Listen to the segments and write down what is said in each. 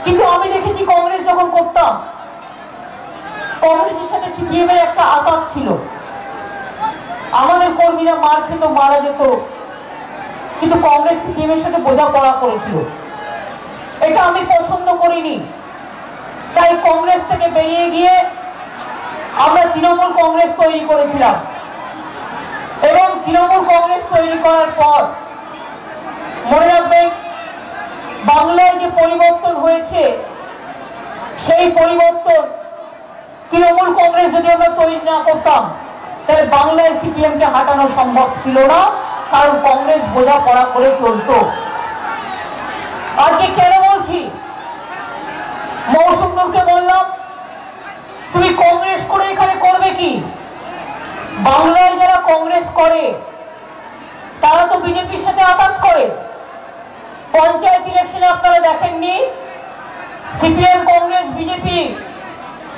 কিন্তু আমি দেখেছি কংগ্রেস যখন করতাম, কংগ্রেসের সাথে সিপিএম এর একটা আঘাত ছিল। আমাদের কর্মীরা মার খেত, মারা যেত, কিন্তু কংগ্রেস সিপিএম এর সাথে বোঝাপড়া করেছিল। এটা আমি পছন্দ করিনি। তাই কংগ্রেস থেকে বেরিয়ে গিয়ে আমরা তৃণমূল কংগ্রেস তৈরি করেছিলাম, এবং তৃণমূল কংগ্রেস তৈরি করার পর মনে রাখবেন, বাংলায় যে পরিবর্তন হয়েছে, সেই পরিবর্তন তৃণমূল কংগ্রেস যদি আমরা তৈরি না করতাম, তাহলে বাংলায় সিপিএম কে হাঁটানো সম্ভব ছিল না, কারণ কংগ্রেস বোঝাপড়া করে চলতো। আজকে কেন বলছি, মৌসুম নূরকে বললাম, তুমি কংগ্রেস করে এখানে করবে কি? বাংলায় যারা কংগ্রেস করে তারা তো বিজেপির সাথে আঘাত করে। পঞ্চায়েত ইলেকশনে আপনারা দেখেননি, সিপিএম কংগ্রেস বিজেপি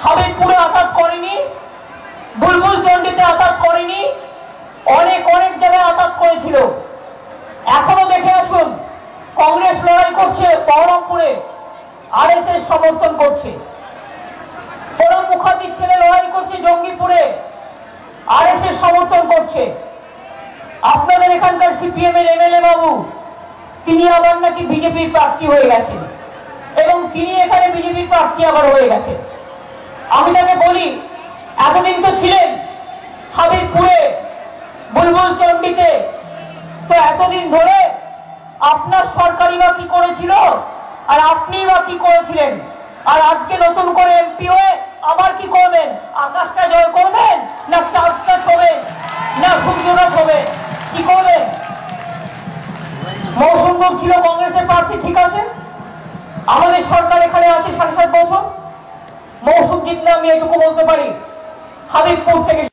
হাবিবপুরে আঘাত করেনি, বুলবুল চন্ডিতে আঘাত করেনি, অনেক অনেক জায়গায় আঘাত করেছিল। এখনো দেখে আসুন, কংগ্রেস লড়াই করছে বহরমপুরে, আরএসএস সমর্থন করছে। প্রণব মুখার্জির ছেলে লড়াই করছে জঙ্গিপুরে, আরএসএস সমর্থন করছে। আপনাদের এখানকার সিপিএম এর এমএলএ বাবু, তিনি আবার নাকি বিজেপির প্রার্থী হয়ে গেছেন, এবং তিনি এখানে বিজেপির প্রার্থী আবার হয়ে গেছেন। আমি তাকে বলি, এতদিন তো ছিলেন হাবিবপুরে, বুলবুল চন্ডিতে, তো এতদিন ধরে আপনার সরকারি বা কি করেছিল, আর আপনি বা কি করেছিলেন? আর আজকে নতুন করে এমপি হয়ে আবার কি করবেন? আকাশটা জয় করবেন, না চাঁদটা ছবেন, না সূর্যটা ছবেন? কি করবেন? মৌসুম নূর ছিল কংগ্রেসের প্রার্থী, ঠিক আছে, আমাদের সরকার এখানে আছে 7.5 বছর, মৌসুম জিতলে আমি এটুকু বলতে পারি, হাবিবপুর থেকে